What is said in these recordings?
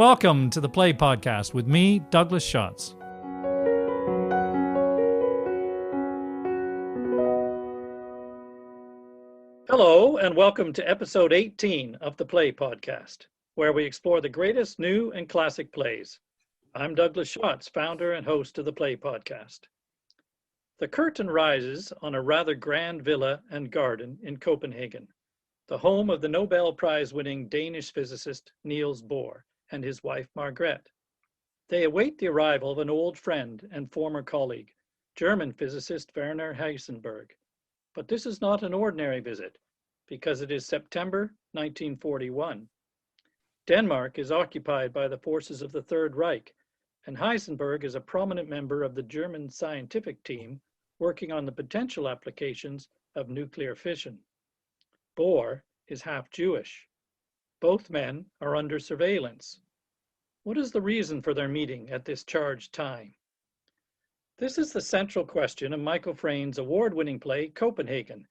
Welcome to the Play Podcast with me, Douglas Schatz. Hello, and welcome to episode 18 of the Play Podcast, where we explore the greatest new and classic plays. I'm Douglas Schatz, founder and host of the Play Podcast. The curtain rises on a rather grand villa and garden in Copenhagen, the home of the Nobel Prize-winning Danish physicist Niels Bohr and his wife Margrethe. They await the arrival of an old friend and former colleague, German physicist Werner Heisenberg. But this is not an ordinary visit, because it is September 1941. Denmark is occupied by the forces of the Third Reich, and Heisenberg is a prominent member of the German scientific team working on the potential applications of nuclear fission. Bohr is half Jewish. Both men are under surveillance. What is the reason for their meeting at this charged time? This is the central question of Michael Frayn's award-winning play, Copenhagen,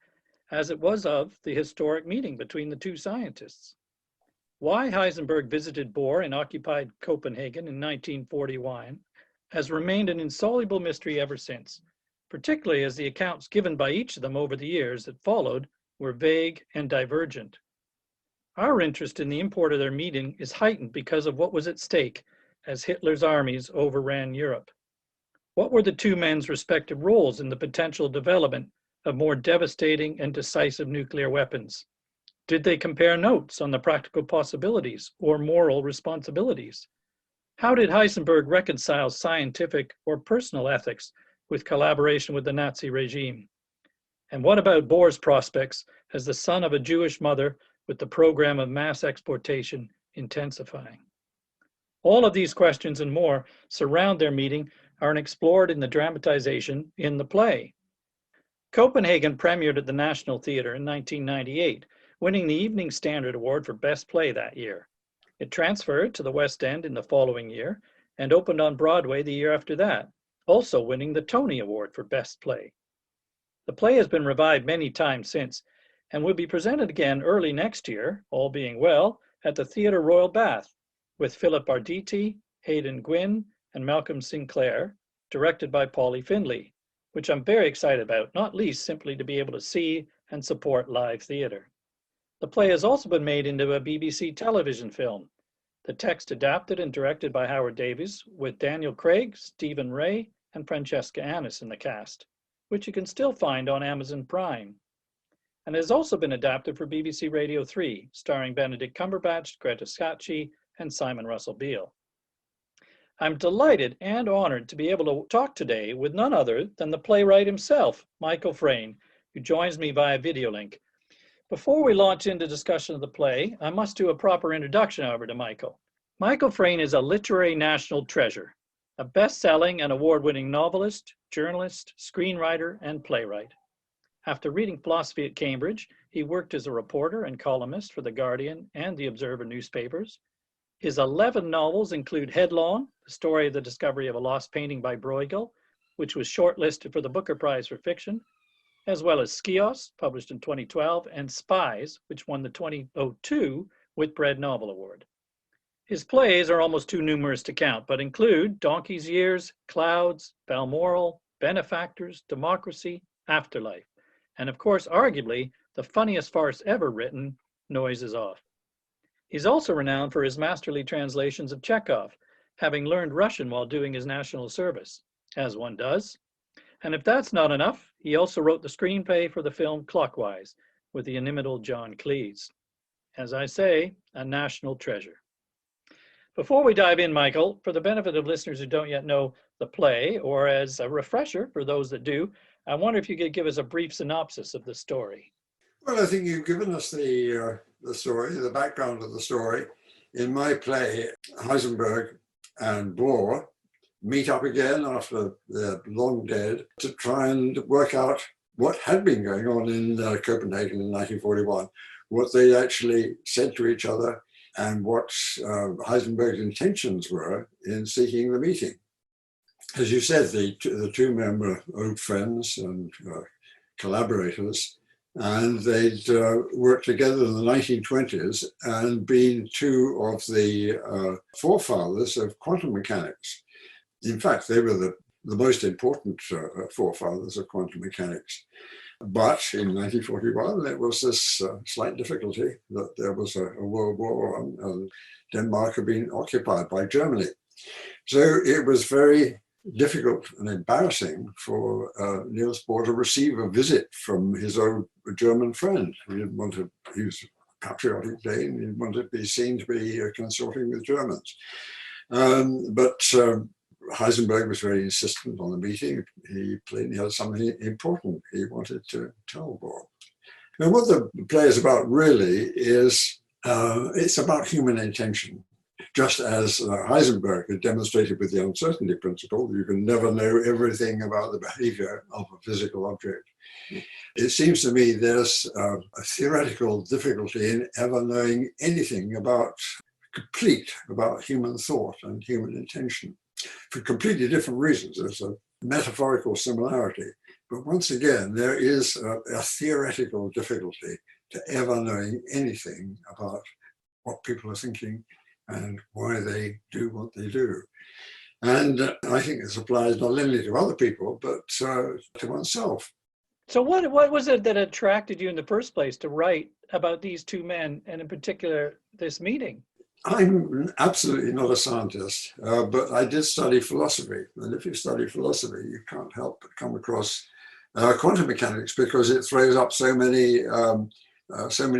as it was of the historic meeting between the two scientists. Why Heisenberg visited Bohr in occupied Copenhagen in 1941 has remained an insoluble mystery ever since, particularly as the accounts given by each of them over the years that followed were vague and divergent. Our interest in the import of their meeting is heightened because of what was at stake as Hitler's armies overran Europe. What were the two men's respective roles in the potential development of more devastating and decisive nuclear weapons? Did they compare notes on the practical possibilities or moral responsibilities? How did Heisenberg reconcile scientific or personal ethics with collaboration with the Nazi regime? And what about Bohr's prospects as the son of a Jewish mother with the program of mass exportation intensifying? All of these questions and more surround their meeting are explored in the dramatization in the play. Copenhagen premiered at the National Theatre in 1998, winning the Evening Standard Award for Best Play that year. It transferred to the West End in the following year and opened on Broadway the year after that, also winning the Tony Award for Best Play. The play has been revived many times since and will be presented again early next year, all being well, at the Theatre Royal Bath with Philip Arditi, Hayden Gwynn, and Malcolm Sinclair, directed by Polly Findlay, which I'm very excited about, not least simply to be able to see and support live theatre. The play has also been made into a BBC television film, the text adapted and directed by Howard Davies, with Daniel Craig, Stephen Ray, and Francesca Annis in the cast, which you can still find on Amazon Prime. And it has also been adapted for BBC Radio 3, starring Benedict Cumberbatch, Greta Scacchi, and Simon Russell Beale. I'm delighted and honored to be able to talk today with none other than the playwright himself, Michael Frayn, who joins me via video link. Before we launch into discussion of the play, I must do a proper introduction, however, to Michael. Michael Frayn is a literary national treasure, a best-selling and award-winning novelist, journalist, screenwriter, and playwright. After reading philosophy at Cambridge, he worked as a reporter and columnist for The Guardian and The Observer newspapers. His 11 novels include Headlong, the story of the discovery of a lost painting by Bruegel, which was shortlisted for the Booker Prize for Fiction, as well as Skios, published in 2012, and Spies, which won the 2002 Whitbread Novel Award. His plays are almost too numerous to count, but include Donkey's Years, Clouds, Balmoral, Benefactors, Democracy, Afterlife, and of course, arguably, the funniest farce ever written, Noise is Off. He's also renowned for his masterly translations of Chekhov, having learned Russian while doing his national service, as one does. And if that's not enough, he also wrote the screenplay for the film Clockwise with the inimitable John Cleese. As I say, a national treasure. Before we dive in, Michael, for the benefit of listeners who don't yet know the play, or as a refresher for those that do, I wonder if you could give us a brief synopsis of the story. Well, I think you've given us the story, the background of the story. In my play, Heisenberg and Bohr meet up again after they're long dead to try and work out what had been going on in Copenhagen in 1941, what they actually said to each other, and what Heisenberg's intentions were in seeking the meeting. As you said, the two men were old friends and collaborators, And they'd worked together in the 1920s and been two of the forefathers of quantum mechanics. In fact, they were the most important forefathers of quantum mechanics. But in 1941, there was this slight difficulty that there was a World War and Denmark had been occupied by Germany. So it was very difficult and embarrassing for Niels Bohr to receive a visit from his old German friend. He was a patriotic Dane, he didn't want to be seen to be consorting with Germans. But Heisenberg was very insistent on the meeting. He plainly had something important he wanted to tell Bohr. And what the play is about really is, it's about human intention. Just as Heisenberg had demonstrated with the uncertainty principle, you can never know everything about the behavior of a physical object. It seems to me there's a theoretical difficulty in ever knowing anything about human thought and human intention. For completely different reasons. There's a metaphorical similarity. But once again, there is a theoretical difficulty to ever knowing anything about what people are thinking and why they do what they do. And I think this applies not only to other people, but to oneself. So what was it that attracted you in the first place to write about these two men, and in particular, this meeting? I'm absolutely not a scientist, but I did study philosophy. And if you study philosophy, you can't help but come across quantum mechanics because it throws up so many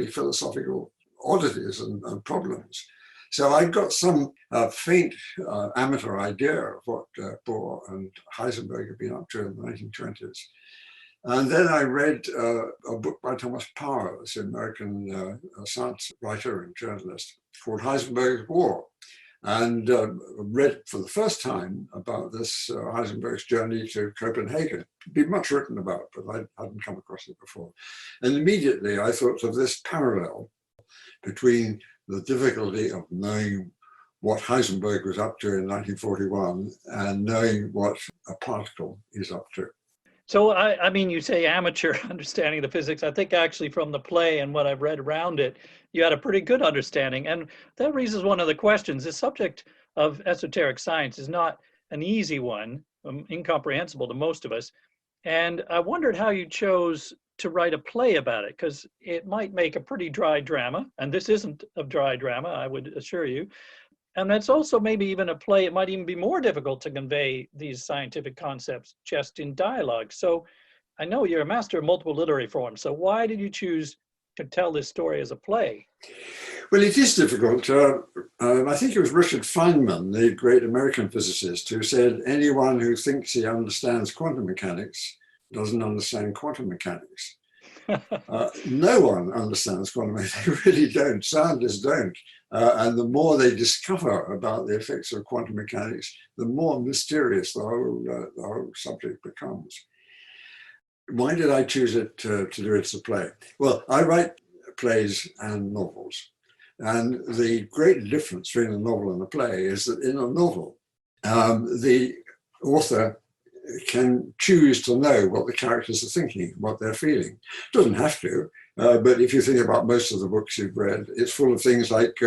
philosophical oddities and problems. So I got some faint amateur idea of what Bohr and Heisenberg had been up to in the 1920s. And then I read a book by Thomas Powers, an American science writer and journalist, called Heisenberg's War, and read for the first time about this Heisenberg's journey to Copenhagen. It'd been much written about, but I hadn't come across it before. And immediately I thought of this parallel between the difficulty of knowing what Heisenberg was up to in 1941 and knowing what a particle is up to. So, I mean, you say amateur understanding of the physics. I think actually from the play and what I've read around it, you had a pretty good understanding. And that raises one of the questions. The subject of esoteric science is not an easy one, incomprehensible to most of us. And I wondered how you chose to write a play about it, because it might make a pretty dry drama. And this isn't a dry drama, I would assure you. And that's also maybe even a play, it might even be more difficult to convey these scientific concepts just in dialogue. So I know you're a master of multiple literary forms. So why did you choose to tell this story as a play? Well, it is difficult. I think it was Richard Feynman, the great American physicist, who said anyone who thinks he understands quantum mechanics doesn't understand quantum mechanics. No one understands quantum mechanics. They really don't. Scientists don't. And the more they discover about the effects of quantum mechanics, the more mysterious the whole subject becomes. Why did I choose it to do it as a play? Well, I write plays and novels. And the great difference between a novel and a play is that in a novel, the author can choose to know what the characters are thinking, what they're feeling. Doesn't have to, but if you think about most of the books you've read, it's full of things like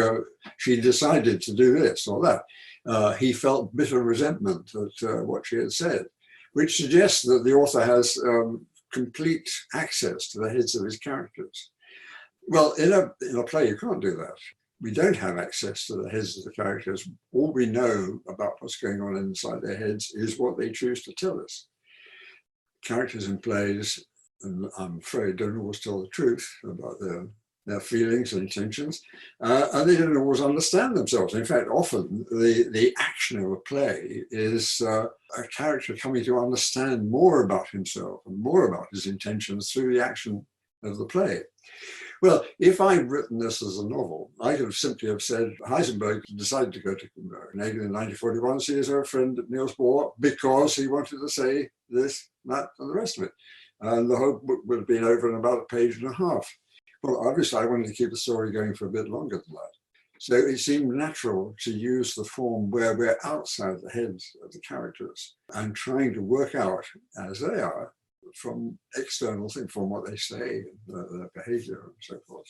she decided to do this or that. He felt bitter resentment at what she had said, which suggests that the author has complete access to the heads of his characters. Well, in a play, you can't do that. We don't have access to the heads of the characters. All we know about what's going on inside their heads is what they choose to tell us. Characters in plays, and I'm afraid, don't always tell the truth about their feelings and intentions, and they don't always understand themselves. In fact, often the action of a play is a character coming to understand more about himself and more about his intentions through the action of the play. Well, if I'd written this as a novel, I could have simply have said Heisenberg decided to go to Copenhagen in 1941, see his old friend Niels Bohr, because he wanted to say this, that, and the rest of it. And the whole book would have been over in about a page and a half. Well, obviously, I wanted to keep the story going for a bit longer than that. So it seemed natural to use the form where we're outside the heads of the characters and trying to work out, as they are, from external things, from what they say, their behavior and so forth.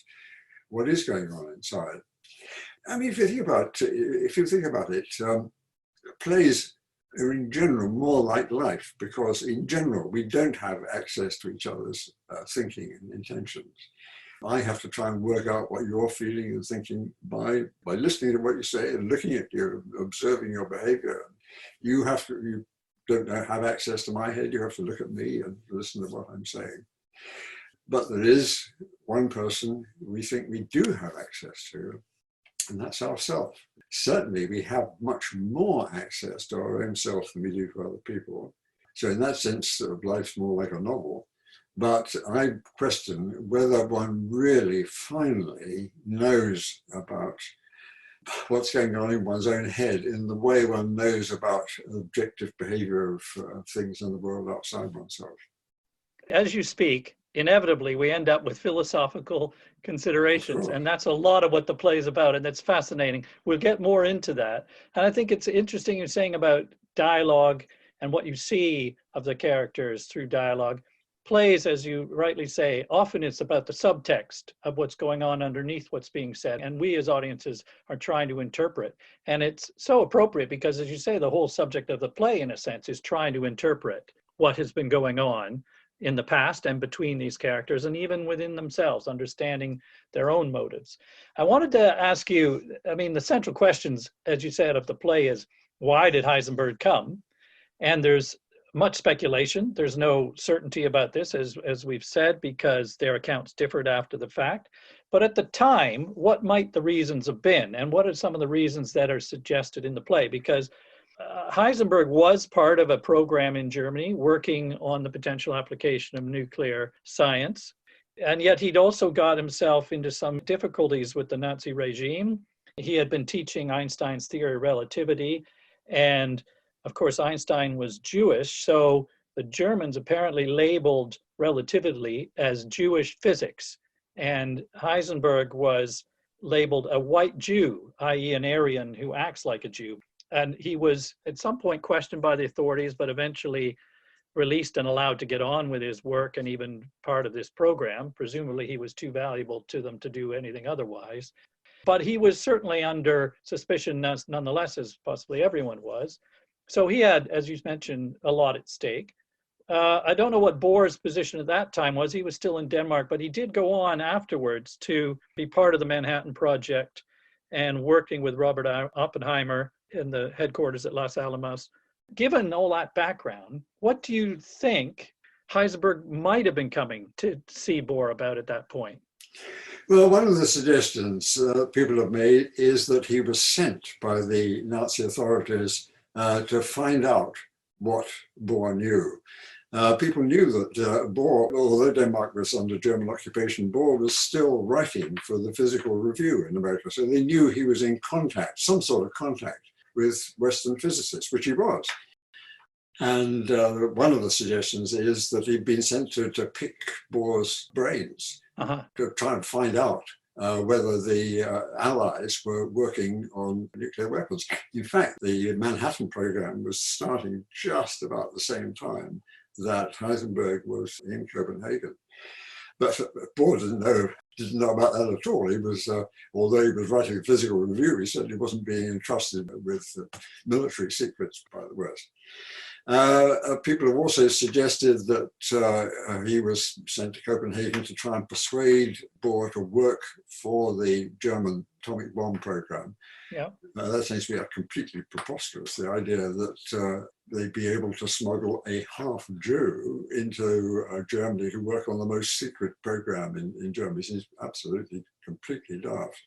What is going on inside? I mean, if you think about it, plays are in general more like life, because in general we don't have access to each other's thinking and intentions. I have to try and work out what you're feeling and thinking by listening to what you say and looking at you, observing your behavior. You don't have access to my head, you have to look at me and listen to what I'm saying. But there is one person we think we do have access to, and that's ourself. Certainly we have much more access to our own self than we do to other people. So in that sense, life's more like a novel. But I question whether one really finally knows about what's going on in one's own head in the way one knows about objective behavior of things in the world outside oneself. As you speak, inevitably we end up with philosophical considerations, and that's a lot of what the play is about, and that's fascinating. We'll get more into that. And I think it's interesting you're saying about dialogue and what you see of the characters through dialogue. Plays, as you rightly say, often it's about the subtext of what's going on underneath what's being said, and we as audiences are trying to interpret. And it's so appropriate because, as you say, the whole subject of the play, in a sense, is trying to interpret what has been going on in the past and between these characters, and even within themselves, understanding their own motives. I wanted to ask you, I mean, the central questions, as you said, of the play is, why did Heisenberg come? And there's much speculation. There's no certainty about this, as we've said, because their accounts differed after the fact. But at the time, what might the reasons have been? And what are some of the reasons that are suggested in the play? Because Heisenberg was part of a program in Germany working on the potential application of nuclear science. And yet he'd also got himself into some difficulties with the Nazi regime. He had been teaching Einstein's theory of relativity, and of course, Einstein was Jewish, so the Germans apparently labeled relativity as Jewish physics. And Heisenberg was labeled a white Jew, i.e. an Aryan who acts like a Jew. And he was at some point questioned by the authorities, but eventually released and allowed to get on with his work and even part of this program. Presumably he was too valuable to them to do anything otherwise. But he was certainly under suspicion nonetheless, as possibly everyone was. So he had, as you mentioned, a lot at stake. I don't know what Bohr's position at that time was. He was still in Denmark, but he did go on afterwards to be part of the Manhattan Project and working with Robert Oppenheimer in the headquarters at Los Alamos. Given all that background, what do you think Heisenberg might have been coming to see Bohr about at that point? Well, one of the suggestions people have made is that he was sent by the Nazi authorities to find out what Bohr knew. People knew that Bohr, although Denmark was under German occupation, Bohr was still writing for the Physical Review in America. So they knew he was in contact, some sort of contact with Western physicists, which he was. And one of the suggestions is that he'd been sent to pick Bohr's brains, to try and find out whether the Allies were working on nuclear weapons. In fact, the Manhattan program was starting just about the same time that Heisenberg was in Copenhagen. But Bohr didn't know about that at all. He was, although he was writing a Physical Review, he certainly wasn't being entrusted with military secrets by the West. People have also suggested that he was sent to Copenhagen to try and persuade Bohr to work for the German atomic bomb program. Yeah. That seems to be completely preposterous. The idea that they'd be able to smuggle a half Jew into Germany to work on the most secret program in Germany seems absolutely, completely daft.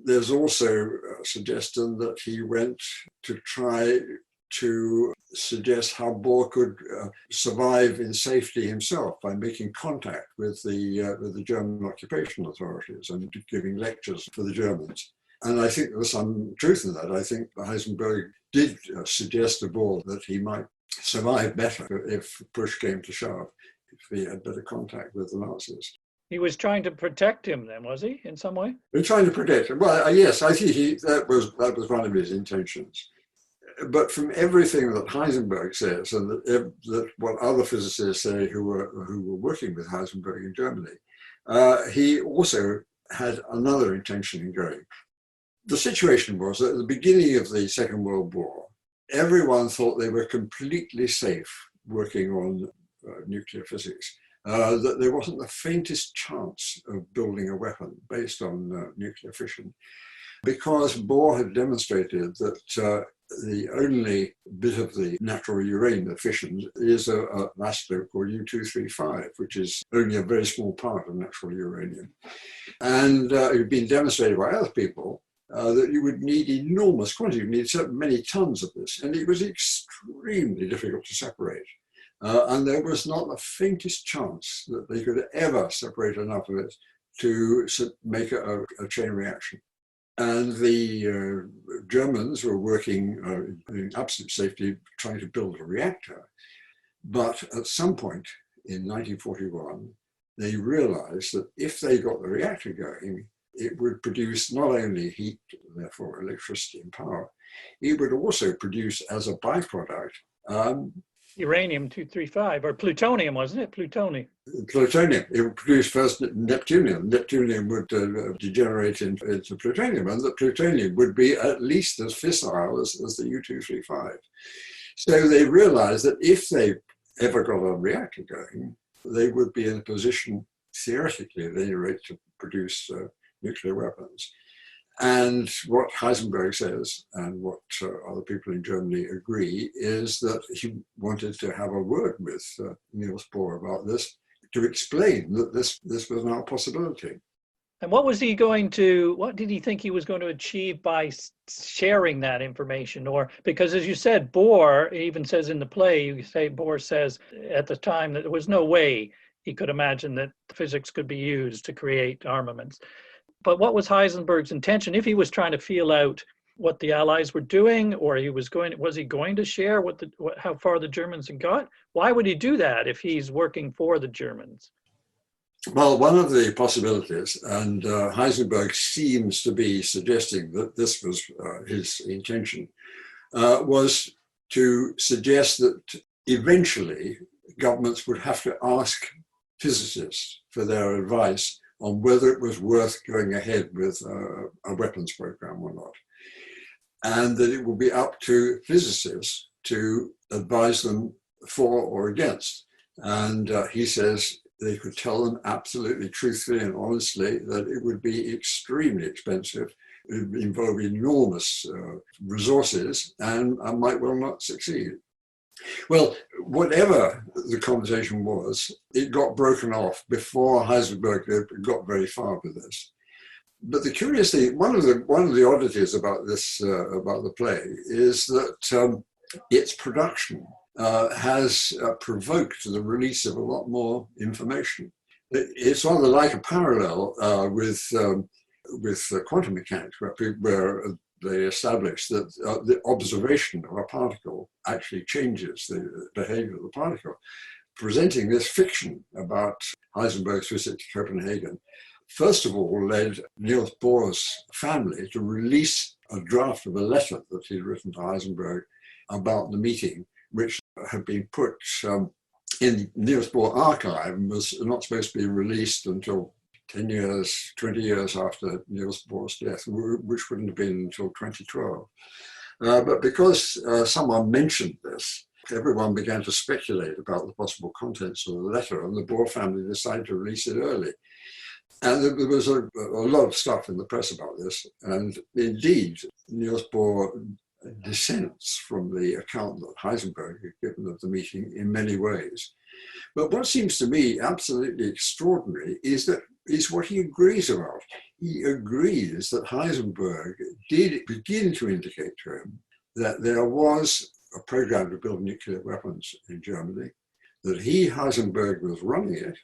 There's also a suggestion that he went to try to suggest how Bohr could survive in safety himself by making contact with the German occupation authorities and giving lectures for the Germans. And I think there's some truth in that. I think Heisenberg did suggest to Bohr that he might survive better if push came to shove, if he had better contact with the Nazis. He was trying to protect him then, was he, in some way? He was trying to protect him. Well, yes, I think that was one of his intentions. But from everything that Heisenberg says, and that what other physicists say who were working with Heisenberg in Germany, he also had another intention in going. The situation was that at the beginning of the Second World War, everyone thought they were completely safe working on nuclear physics, that there wasn't the faintest chance of building a weapon based on nuclear fission, because Bohr had demonstrated that the only bit of the natural uranium that fissions is an isotope called U-235, which is only a very small part of natural uranium. And it had been demonstrated by other people that you would need enormous quantities, you need so many tons of this, and it was extremely difficult to separate. And there was not the faintest chance that they could ever separate enough of it to make a chain reaction. And the Germans were working in absolute safety, trying to build a reactor. But at some point in 1941, they realized that if they got the reactor going, it would produce not only heat, therefore electricity and power, it would also produce as a byproduct Uranium-235, or plutonium, wasn't it? Plutonium. Plutonium. It would produce first neptunium. Neptunium would degenerate into plutonium, and the plutonium would be at least as fissile as the U-235. So they realized that if they ever got a reactor going, they would be in a position, theoretically at any rate, to produce nuclear weapons. And what Heisenberg says, and what other people in Germany agree, is that he wanted to have a word with Niels Bohr about this, to explain that this was now a possibility. And what did he think he was going to achieve by sharing that information? Or, because as you said, Bohr, he even says in the play, Bohr says at the time that there was no way he could imagine that physics could be used to create armaments. But what was Heisenberg's intention? If he was trying to feel out what the Allies were doing, or was he going to share how far the Germans had got? Why would he do that if he's working for the Germans? Well, one of the possibilities, and Heisenberg seems to be suggesting that this was his intention, was to suggest that eventually governments would have to ask physicists for their advice on whether it was worth going ahead with a weapons program or not. And that it would be up to physicists to advise them for or against. And he says they could tell them absolutely truthfully and honestly that it would be extremely expensive, it would involve enormous resources, and might well not succeed. Well, whatever the conversation was, it got broken off before Heisenberg got very far with this. But the curious thing, one of the oddities about this about the play is that its production has provoked the release of a lot more information. It's rather like a parallel with quantum mechanics, where they established that the observation of a particle actually changes the behavior of the particle, presenting this fiction about Heisenberg's visit to Copenhagen. First of all, led Niels Bohr's family to release a draft of a letter that he'd written to Heisenberg about the meeting, which had been put in the Niels Bohr archive and was not supposed to be released until 10 years, 20 years after Niels Bohr's death, which wouldn't have been until 2012. But because someone mentioned this, everyone began to speculate about the possible contents of the letter, and the Bohr family decided to release it early. And there was a lot of stuff in the press about this, and indeed, Niels Bohr dissents from the account that Heisenberg had given of the meeting in many ways. But what seems to me absolutely extraordinary is what he agrees about. He agrees that Heisenberg did begin to indicate to him that there was a program to build nuclear weapons in Germany, that he, Heisenberg, was running it,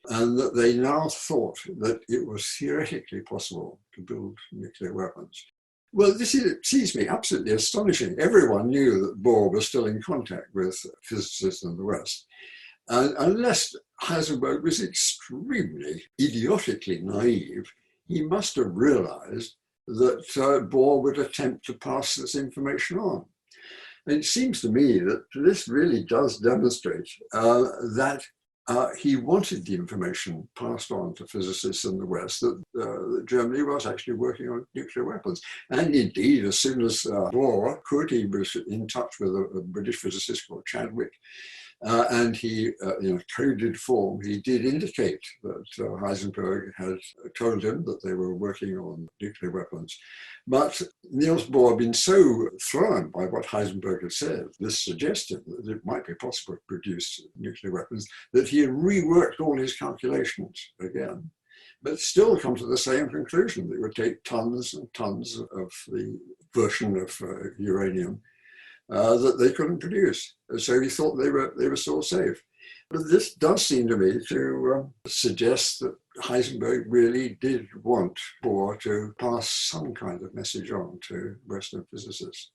and that they now thought that it was theoretically possible to build nuclear weapons. Well, this seems to me absolutely astonishing. Everyone knew that Bohr was still in contact with physicists in the West. And unless Heisenberg was extremely idiotically naive, he must have realized that Bohr would attempt to pass this information on. And it seems to me that this really does demonstrate that he wanted the information passed on to physicists in the West that Germany was actually working on nuclear weapons. And indeed, as soon as Bohr could, he was in touch with a British physicist called Chadwick. And he, in a coded form, he did indicate that Heisenberg had told him that they were working on nuclear weapons. But Niels Bohr had been so thrown by what Heisenberg had said, this suggested that it might be possible to produce nuclear weapons, that he had reworked all his calculations again, but still come to the same conclusion that it would take tons and tons of the version of uranium that they couldn't produce. So he thought they were still safe. But this does seem to me to suggest that Heisenberg really did want Bohr to pass some kind of message on to Western physicists.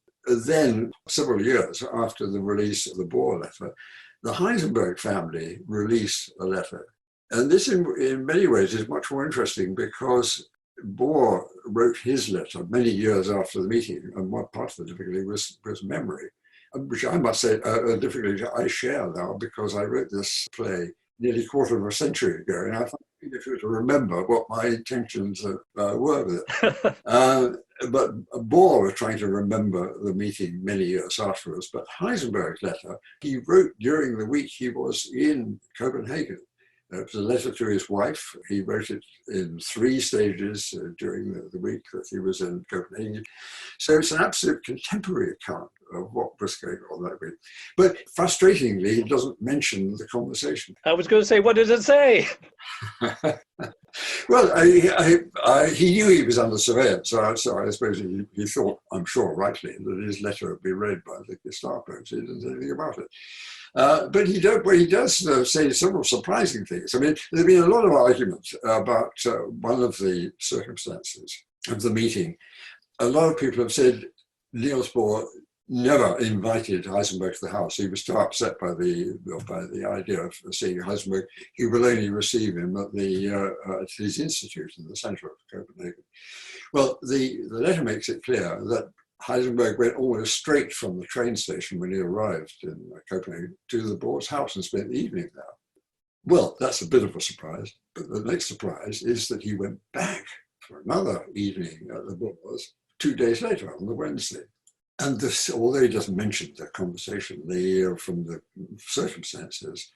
Then, several years after the release of the Bohr letter, the Heisenberg family released a letter. And this, in many ways, is much more interesting because Bohr wrote his letter many years after the meeting, and one part of the difficulty was memory, which I must say a difficulty I share now because I wrote this play nearly a quarter of a century ago, and I find it difficult to remember what my intentions were with it. But Bohr was trying to remember the meeting many years afterwards, but Heisenberg's letter, he wrote during the week he was in Copenhagen. It was a letter to his wife. He wrote it in 3 stages during the week that he was in Copenhagen. So it's an absolute contemporary account of what was going on that week. But frustratingly, he doesn't mention the conversation. I was going to say, what does it say? Well, he knew he was under surveillance, so I suppose he thought, I'm sure rightly, that his letter would be read by the Gestapo, so he didn't say anything about it. But he does say several surprising things. I mean, there have been a lot of arguments about one of the circumstances of the meeting. A lot of people have said Niels Bohr never invited Heisenberg to the house. He was too upset by the idea of seeing Heisenberg. He will only receive him at his institute in the center of Copenhagen. Well, the letter makes it clear that Heisenberg went almost straight from the train station when he arrived in Copenhagen to the Bohr's house and spent the evening there. Well, that's a bit of a surprise, but the next surprise is that he went back for another evening at the Bohr's 2 days later on the Wednesday. And this, although he doesn't mention the conversation, from the circumstances,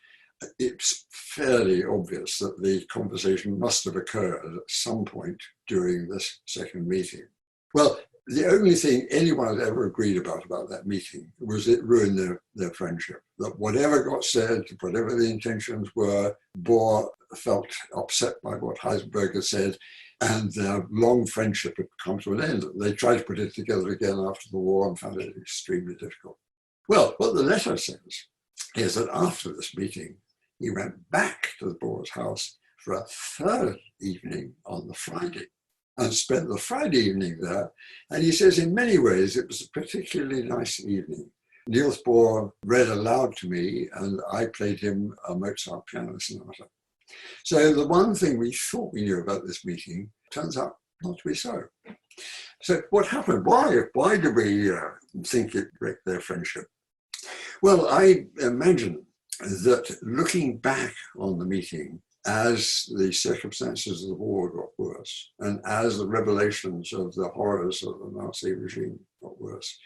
it's fairly obvious that the conversation must have occurred at some point during this second meeting. Well, the only thing anyone had ever agreed about that meeting was it ruined their friendship. That whatever got said, whatever the intentions were, Bohr felt upset by what Heisenberg had said, and their long friendship had come to an end. They tried to put it together again after the war and found it extremely difficult. Well, what the letter says is that after this meeting, he went back to the Bohr's house for a third evening on the Friday and spent the Friday evening there. And he says in many ways it was a particularly nice evening. Niels Bohr read aloud to me and I played him a Mozart piano sonata. So the one thing we thought we knew about this meeting turns out not to be so. So what happened? Why do we think it wrecked their friendship? Well, I imagine that looking back on the meeting, as the circumstances of the war got worse, and as the revelations of the horrors of the Nazi regime got worse,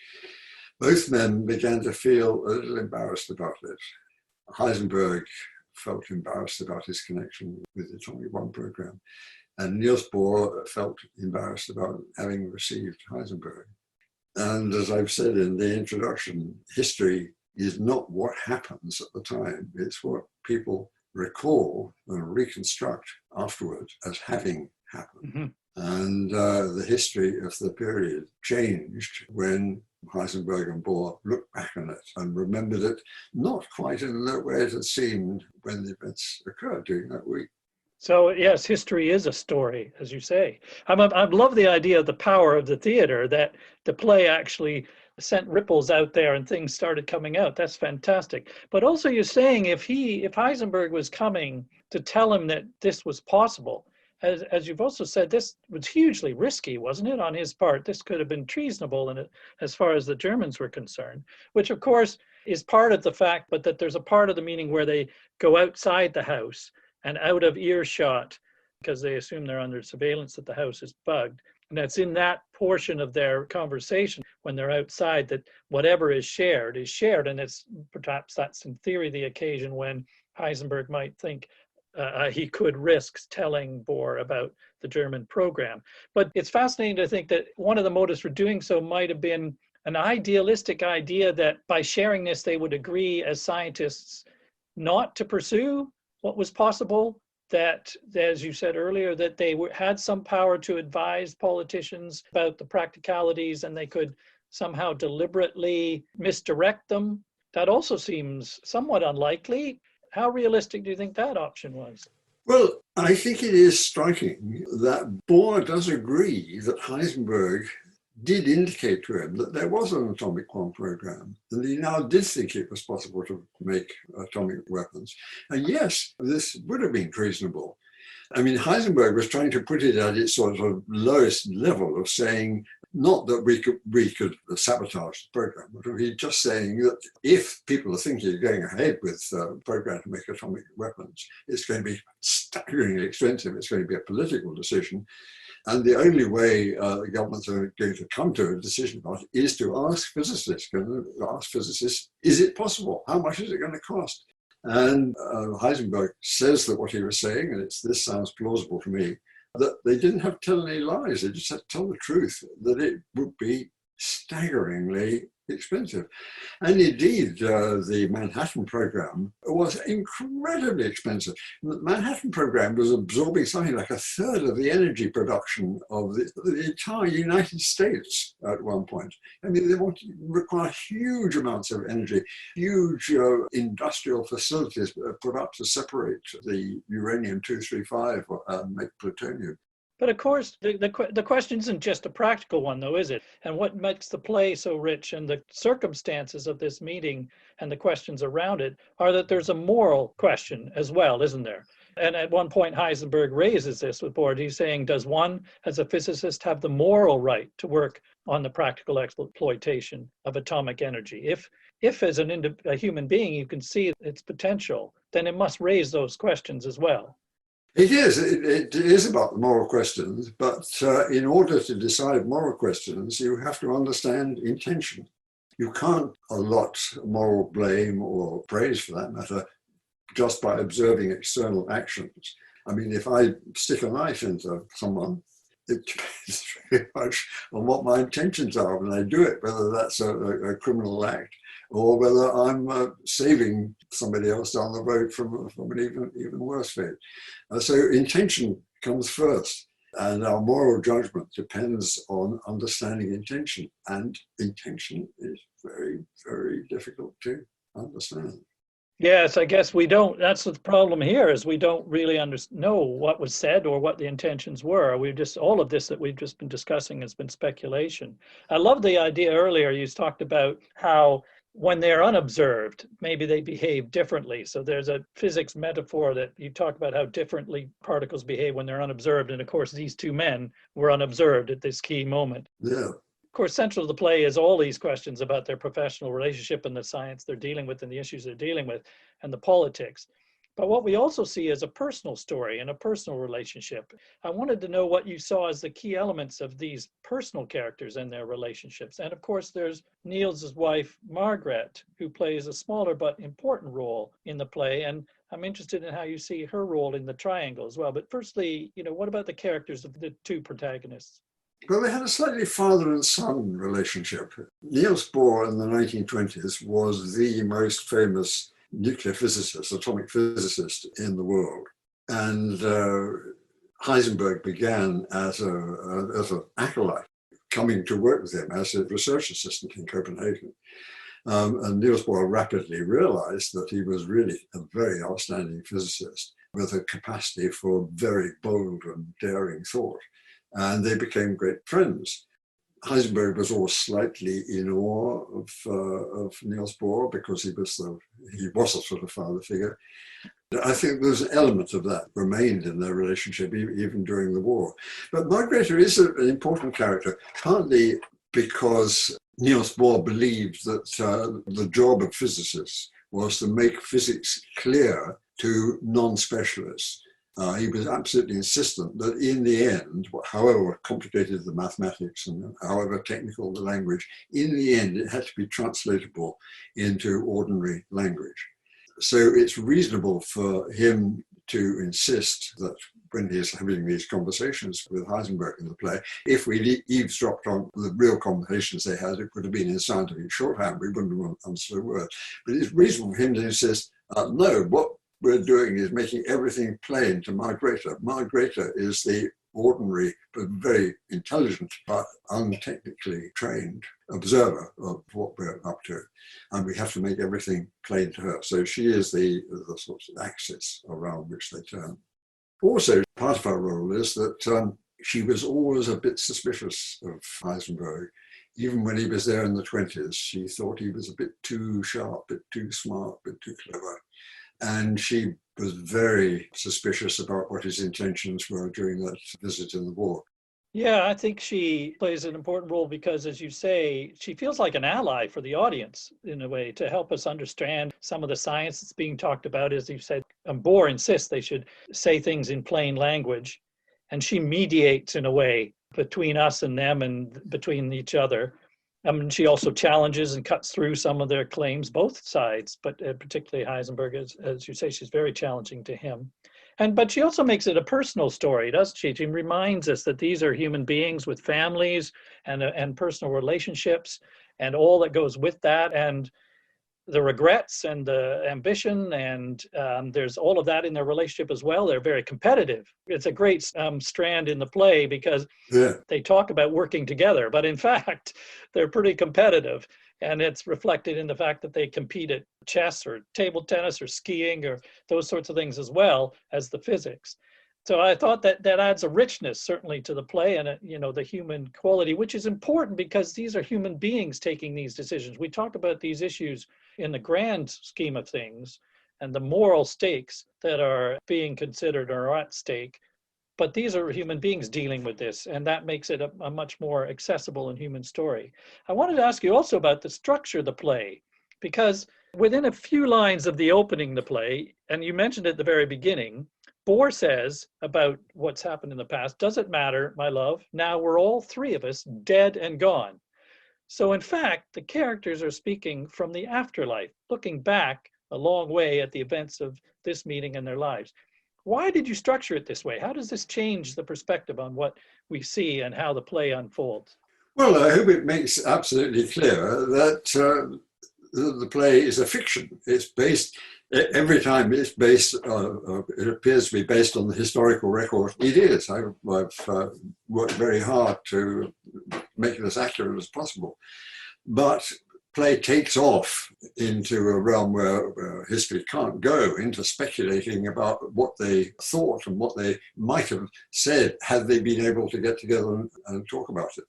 both men began to feel a little embarrassed about it. Heisenberg felt embarrassed about his connection with the atomic bomb program, and Niels Bohr felt embarrassed about having received Heisenberg. And as I've said in the introduction, history is not what happens at the time, it's what people recall and reconstruct afterwards as having happened. Mm-hmm. And the history of the period changed when Heisenberg and Bohr looked back on it and remembered it not quite in the way it had seemed when the events occurred during that week. So yes, history is a story, as you say. I love the idea of the power of the theater, that the play actually sent ripples out there and things started coming out. That's fantastic. But also you're saying if Heisenberg was coming to tell him that this was possible, as you've also said, this was hugely risky, wasn't it, on his part? This could have been treasonable as far as the Germans were concerned, which of course is part of the fact, but that there's a part of the meeting where they go outside the house and out of earshot because they assume they're under surveillance, that the house is bugged. And that's in that portion of their conversation when they're outside that whatever is shared. And it's perhaps that's in theory the occasion when Heisenberg might think he could risk telling Bohr about the German program. But it's fascinating to think that one of the motives for doing so might have been an idealistic idea that by sharing this, they would agree as scientists not to pursue what was possible, that, as you said earlier, that they had some power to advise politicians about the practicalities and they could somehow deliberately misdirect them. That also seems somewhat unlikely. How realistic do you think that option was? Well, I think it is striking that Bohr does agree that Heisenberg did indicate to him that there was an atomic bomb program, and he now did think it was possible to make atomic weapons. And yes, this would have been treasonable. I mean, Heisenberg was trying to put it at its sort of lowest level of saying, not that we could sabotage the program, but he's just saying that if people are thinking of going ahead with the program to make atomic weapons, it's going to be staggeringly expensive. It's going to be a political decision. And the only way the governments are going to come to a decision about it is to ask physicists, is it possible? How much is it going to cost? And Heisenberg says that what he was saying, and this sounds plausible to me, that they didn't have to tell any lies. They just had to tell the truth, that it would be staggeringly expensive. And indeed, the Manhattan program was incredibly expensive. The Manhattan program was absorbing something like a third of the energy production of the entire United States at one point. I mean, they require huge amounts of energy, huge industrial facilities put up to separate the uranium-235 and make plutonium. But of course, the question isn't just a practical one, though, is it? And what makes the play so rich and the circumstances of this meeting and the questions around it are that there's a moral question as well, isn't there? And at one point, Heisenberg raises this with Bohr. He's saying, does one, as a physicist, have the moral right to work on the practical exploitation of atomic energy? If as a human being, you can see its potential, then it must raise those questions as well. It is. It is about the moral questions, but in order to decide moral questions, you have to understand intention. You can't allot moral blame or praise, for that matter, just by observing external actions. I mean, if I stick a knife into someone, it depends very much on what my intentions are when I do it, whether that's a criminal act or whether I'm saving somebody else down the road from an even worse fate. So intention comes first, and our moral judgment depends on understanding intention, and intention is very, very difficult to understand. Yes, I guess we don't. That's the problem here, is we don't really know what was said or what the intentions were. All of this that we've just been discussing has been speculation. I love the idea earlier you talked about how when they're unobserved, maybe they behave differently. So there's a physics metaphor that you talk about how differently particles behave when they're unobserved. And of course, these two men were unobserved at this key moment. Yeah. Of course, central to the play is all these questions about their professional relationship and the science they're dealing with and the issues they're dealing with and the politics. But what we also see is a personal story and a personal relationship. I wanted to know what you saw as the key elements of these personal characters and their relationships. And of course, there's Niels's wife, Margaret, who plays a smaller but important role in the play. And I'm interested in how you see her role in the triangle as well. But firstly, what about the characters of the two protagonists? Well, they had a slightly father and son relationship. Niels Bohr in the 1920s was the most famous nuclear physicist, atomic physicist in the world. And Heisenberg began as an acolyte, coming to work with him as a research assistant in Copenhagen. And Niels Bohr rapidly realized that he was really a very outstanding physicist with a capacity for very bold and daring thought. And they became great friends. Heisenberg was always slightly in awe of Niels Bohr because he was a sort of father figure. I think there's an element of that remained in their relationship even during the war. But Margrethe is an important character, partly because Niels Bohr believed that the job of physicists was to make physics clear to non-specialists. He was absolutely insistent that in the end, however complicated the mathematics and however technical the language, in the end it had to be translatable into ordinary language. So it's reasonable for him to insist that when he's having these conversations with Heisenberg in the play, if we eavesdropped on the real conversations they had, it would have been in scientific shorthand. We wouldn't have understood a word. But it's reasonable for him to insist, no, what we're doing is making everything plain to Margrethe. Margrethe is the ordinary but very intelligent but untechnically trained observer of what we're up to, and we have to make everything plain to her. So she is the sort of axis around which they turn. Also, part of her role is that she was always a bit suspicious of Heisenberg. Even when he was there in the 20s, she thought he was a bit too sharp, a bit too smart, a bit too clever. And she was very suspicious about what his intentions were during that visit in the war. Yeah, I think she plays an important role because, as you say, she feels like an ally for the audience in a way to help us understand some of the science that's being talked about. As you said, Bohr insists they should say things in plain language, and she mediates in a way between us and them and between each other. She also challenges and cuts through some of their claims, both sides, but particularly Heisenberg, as you say, she's very challenging to him. But she also makes it a personal story, doesn't she? She reminds us that these are human beings with families and personal relationships and all that goes with that, and the regrets and the ambition, and there's all of that in their relationship as well. They're very competitive. It's a great strand in the play because they talk about working together, but in fact, they're pretty competitive. And it's reflected in the fact that they compete at chess or table tennis or skiing or those sorts of things as well as the physics. So I thought that adds a richness certainly to the play and the human quality, which is important because these are human beings taking these decisions. We talk about these issues in the grand scheme of things and the moral stakes that are being considered or are at stake. But these are human beings dealing with this, and that makes it a much more accessible and human story. I wanted to ask you also about the structure of the play, because within a few lines of the opening of the play, and you mentioned at the very beginning, Bohr says about what's happened in the past, doesn't matter, my love, now we're all three of us dead and gone. So in fact, the characters are speaking from the afterlife, looking back a long way at the events of this meeting and their lives. Why did you structure it this way? How does this change the perspective on what we see and how the play unfolds? Well, I hope it makes absolutely clear that the play is a fiction. It's based, every time it's based, it appears to be based on the historical record. It is. I've worked very hard to make it as accurate as possible. But play takes off into a realm where history can't go, into speculating about what they thought and what they might have said had they been able to get together and talk about it.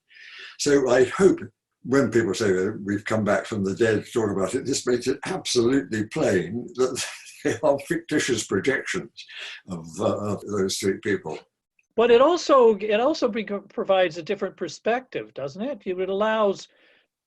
So I hope when people say that we've come back from the dead to talk about it, this makes it absolutely plain that they are fictitious projections of those three people. But it also provides a different perspective, doesn't it? It allows,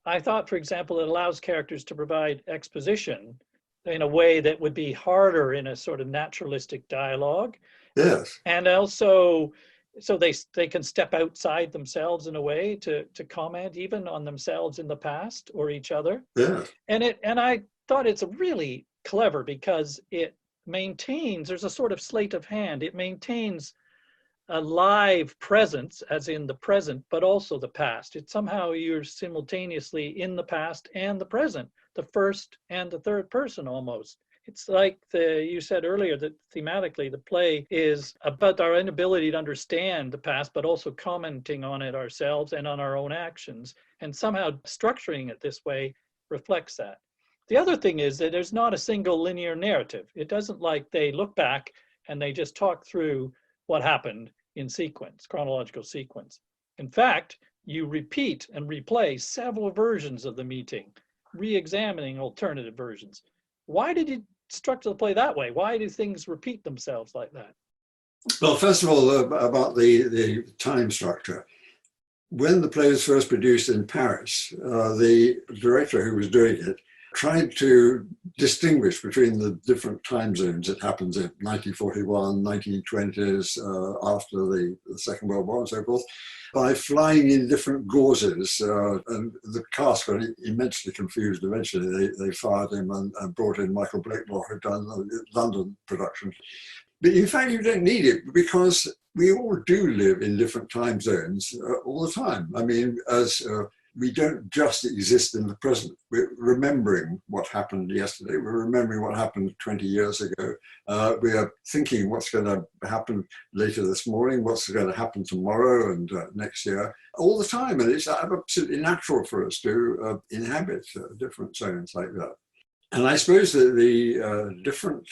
I thought, for example, it allows characters to provide exposition in a way that would be harder in a sort of naturalistic dialogue. Yes. And also, so they can step outside themselves in a way to comment even on themselves in the past or each other. Yes. And I thought it's really clever because it maintains, there's a sort of sleight of hand. It maintains a live presence, as in the present, but also the past. It's somehow you're simultaneously in the past and the present, the first and the third person almost. It's like you said earlier that thematically the play is about our inability to understand the past, but also commenting on it ourselves and on our own actions. And somehow structuring it this way reflects that. The other thing is that there's not a single linear narrative. It doesn't like they look back and they just talk through what happened in sequence, chronological sequence. In fact, you repeat and replay several versions of the meeting, re-examining alternative versions. Why did you structure the play that way? Why do things repeat themselves like that? Well, first of all, about the time structure. When the play was first produced in Paris, the director who was doing it tried to distinguish between the different time zones. It happens in 1941, 1920s, after the Second World War and so forth, by flying in different gauzes. And the cast got immensely confused. Eventually, they fired him and brought in Michael Frayn, who'd done the London production. But in fact, you don't need it because we all do live in different time zones all the time. I mean, as we don't just exist in the present. We're remembering what happened yesterday. We're remembering what happened 20 years ago. We are thinking what's going to happen later this morning, what's going to happen tomorrow and next year, all the time. And it's absolutely natural for us to inhabit different zones like that. And I suppose that the different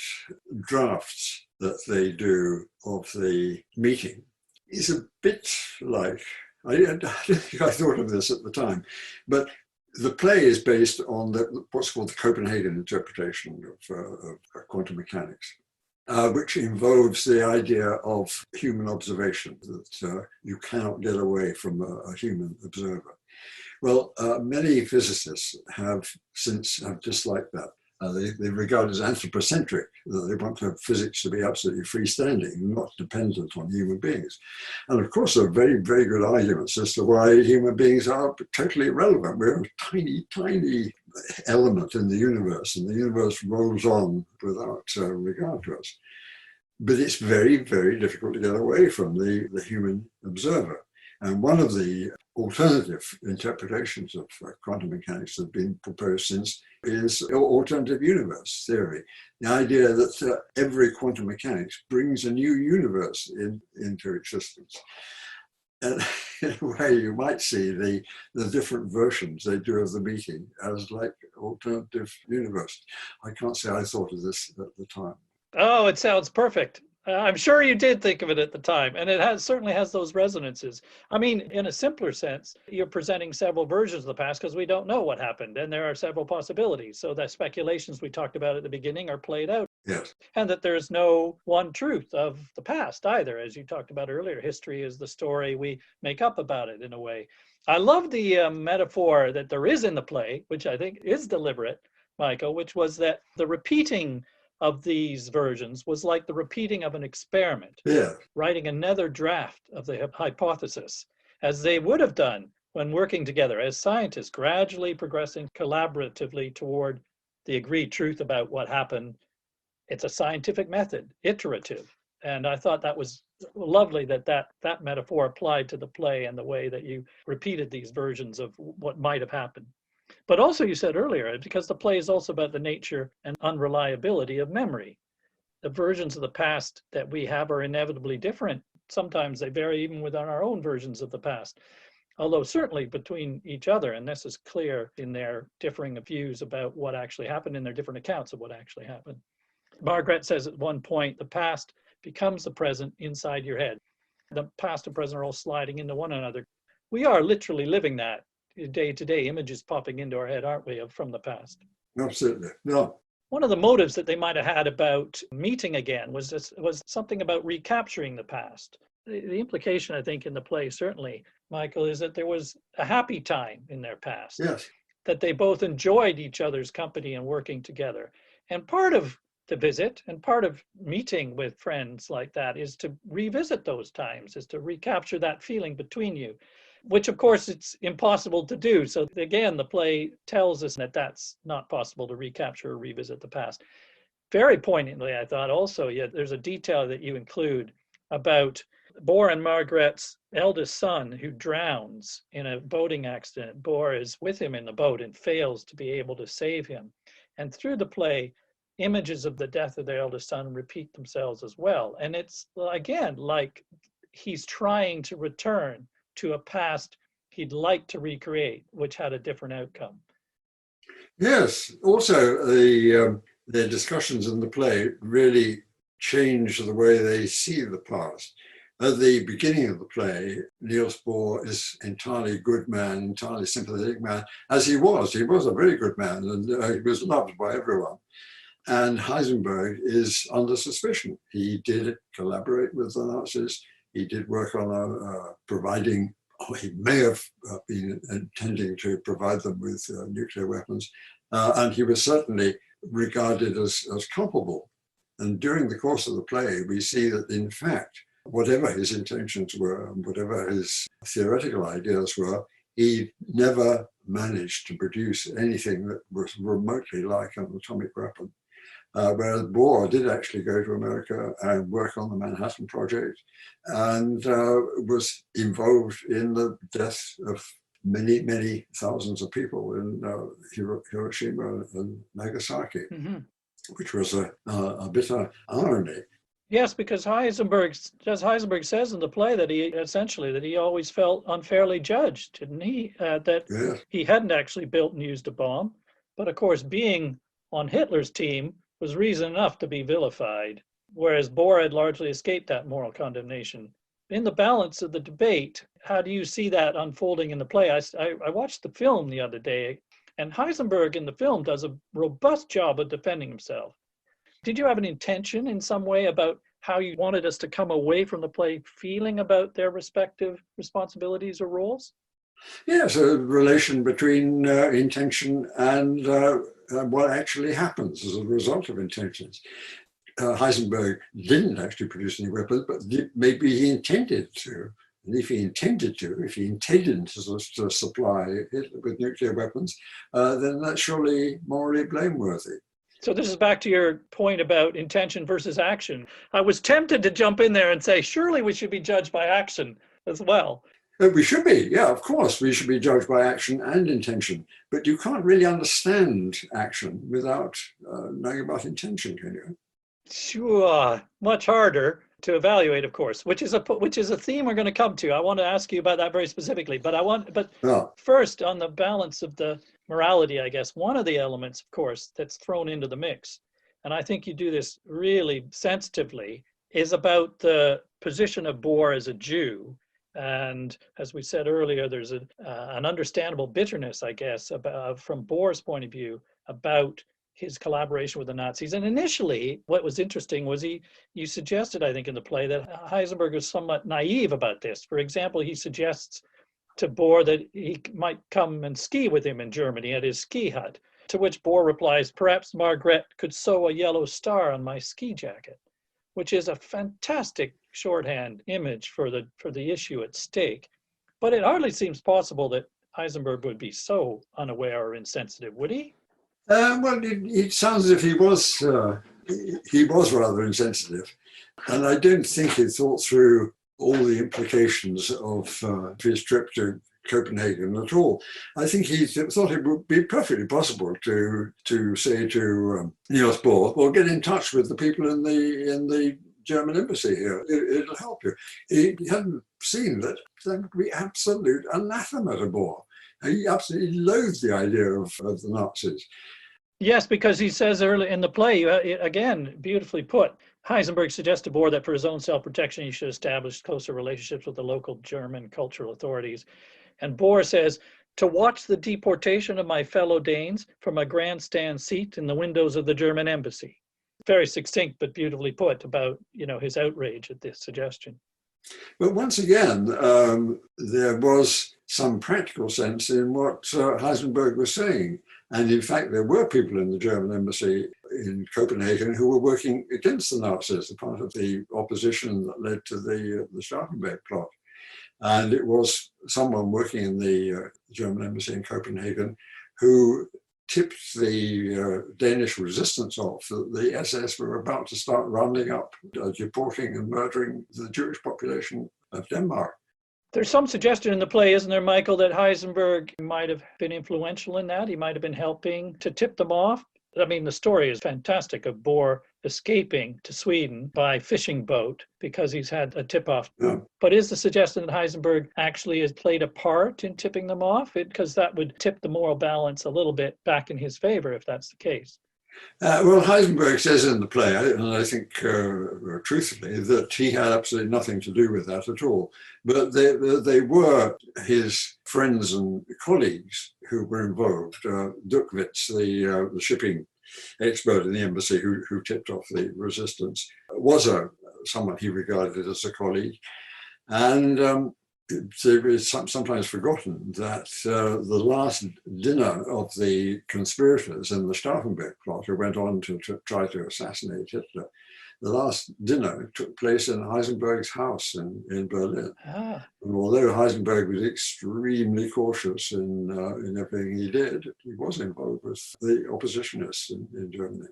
drafts that they do of the meeting is a bit like, I don't think I thought of this at the time, but the play is based on what's called the Copenhagen interpretation of quantum mechanics, which involves the idea of human observation, that you cannot get away from a human observer. Well, many physicists have since disliked that. They regard it as anthropocentric, that they want to have physics to be absolutely freestanding, not dependent on human beings. And of course, there are very, very good arguments as to why human beings are totally irrelevant. We're a tiny, tiny element in the universe, and the universe rolls on without regard to us. But it's very, very difficult to get away from the human observer. And one of the alternative interpretations of quantum mechanics that have been proposed since is alternative universe theory. The idea that every quantum mechanics brings a new universe into existence. And in a way, you might see the different versions they do of the meeting as like alternative universe. I can't say I thought of this at the time. Oh, it sounds perfect. I'm sure you did think of it at the time, and it certainly has those resonances. I mean, in a simpler sense, you're presenting several versions of the past because we don't know what happened, and there are several possibilities. So the speculations we talked about at the beginning are played out. Yes. And that there's no one truth of the past either. As you talked about earlier, history is the story we make up about it in a way. I love the metaphor that there is in the play, which I think is deliberate, Michael, which was that the repeating of these versions was like the repeating of an experiment, writing another draft of the hypothesis, as they would have done when working together as scientists, gradually progressing collaboratively toward the agreed truth about what happened. It's a scientific method, iterative. And I thought that was lovely that metaphor applied to the play and the way that you repeated these versions of what might have happened. But also you said earlier, because the play is also about the nature and unreliability of memory. The versions of the past that we have are inevitably different. Sometimes they vary even within our own versions of the past, although certainly between each other, and this is clear in their differing views about what actually happened in their different accounts of what actually happened. Margaret says at one point, the past becomes the present inside your head. The past and present are all sliding into one another. We are literally living that day to day, images popping into our head, aren't we, from the past? Absolutely. No. One of the motives that they might have had about meeting again was something about recapturing the past. The implication, I think, in the play, certainly, Michael, is that there was a happy time in their past. Yes. That they both enjoyed each other's company and working together. And part of the visit and part of meeting with friends like that is to revisit those times, is to recapture that feeling between you, which of course it's impossible to do. So again, the play tells us that that's not possible to recapture or revisit the past. Very poignantly, I thought also, there's a detail that you include about Bohr and Margaret's eldest son who drowns in a boating accident. Bohr is with him in the boat and fails to be able to save him. And through the play, images of the death of their eldest son repeat themselves as well. And it's, again, like he's trying to return to a past he'd like to recreate, which had a different outcome. Yes. Also, the discussions in the play really change the way they see the past. At the beginning of the play, Niels Bohr is entirely good man, entirely sympathetic man, as he was. He was a very good man, and he was loved by everyone. And Heisenberg is under suspicion. He did collaborate with the Nazis. He did work on providing, or he may have been intending to provide them with nuclear weapons. And he was certainly regarded as culpable. And during the course of the play, we see that, in fact, whatever his intentions were and whatever his theoretical ideas were, he never managed to produce anything that was remotely like an atomic weapon. Whereas Bohr did actually go to America and work on the Manhattan Project and was involved in the death of many, many thousands of people in Hiroshima and Nagasaki, which was a bitter irony. Yes, because Heisenberg says in the play that he always felt unfairly judged, didn't he? That he hadn't actually built and used a bomb, but of course, being on Hitler's team was reason enough to be vilified, whereas Bohr had largely escaped that moral condemnation. In the balance of the debate, how do you see that unfolding in the play? I watched the film the other day, and Heisenberg in the film does a robust job of defending himself. Did you have an intention in some way about how you wanted us to come away from the play feeling about their respective responsibilities or roles? Yes, a relation between intention and what actually happens as a result of intentions. Heisenberg didn't actually produce any weapons, but maybe he intended to. And if he intended to supply it with nuclear weapons, then that's surely morally blameworthy. So this is back to your point about intention versus action. I was tempted to jump in there and say, surely we should be judged by action as well. We should be, yeah, of course, we should be judged by action and intention. But you can't really understand action without knowing about intention, can you? Sure, much harder to evaluate, of course, which is a theme we're going to come to. I want to ask you about that very specifically, but first, on the balance of the morality, I guess, one of the elements, of course, that's thrown into the mix, and I think you do this really sensitively, is about the position of Bohr as a Jew. And as we said earlier, there's an understandable bitterness, I guess, from Bohr's point of view, about his collaboration with the Nazis. And initially, what was interesting was you suggested, I think, in the play that Heisenberg was somewhat naive about this. For example, he suggests to Bohr that he might come and ski with him in Germany at his ski hut, to which Bohr replies, "Perhaps Margaret could sew a yellow star on my ski jacket," which is a fantastic shorthand image for the issue at stake. But it hardly seems possible that Heisenberg would be so unaware or insensitive, would he? Well, it sounds as if he was rather insensitive. And I don't think he thought through all the implications of his trip to Copenhagen at all. I think he thought it would be perfectly possible to say to Niels Bohr, well, get in touch with the people in the German embassy here. It'll help you. He hadn't seen that would be absolute anathema to Bohr. He absolutely loathed the idea of the Nazis. Yes, because he says early in the play, again, beautifully put, Heisenberg suggests to Bohr that for his own self-protection, he should establish closer relationships with the local German cultural authorities. And Bohr says, to watch the deportation of my fellow Danes from a grandstand seat in the windows of the German embassy. Very succinct, but beautifully put about, his outrage at this suggestion. But once again, there was some practical sense in what Heisenberg was saying. And in fact, there were people in the German embassy in Copenhagen who were working against the Nazis, a part of the opposition that led to the Stauffenberg plot. And it was someone working in the German embassy in Copenhagen who tipped the Danish resistance off that the SS were about to start rounding up, deporting and murdering the Jewish population of Denmark. There's some suggestion in the play, isn't there, Michael, that Heisenberg might have been influential in that? He might have been helping to tip them off. I mean, the story is fantastic of Bohr escaping to Sweden by fishing boat because he's had a tip-off. Yeah. But is the suggestion that Heisenberg actually has played a part in tipping them off? Because that would tip the moral balance a little bit back in his favor if that's the case. Well, Heisenberg says in the play, and I think truthfully, that he had absolutely nothing to do with that at all. But they were his friends and colleagues who were involved. Duckwitz, the shipping expert in the embassy who tipped off the resistance, was someone he regarded as a colleague. And it is sometimes forgotten that the last dinner of the conspirators in the Stauffenberg plot, who went on to try to assassinate Hitler, the last dinner took place in Heisenberg's house in Berlin. And although Heisenberg was extremely cautious in everything he did, he was involved with the oppositionists in Germany.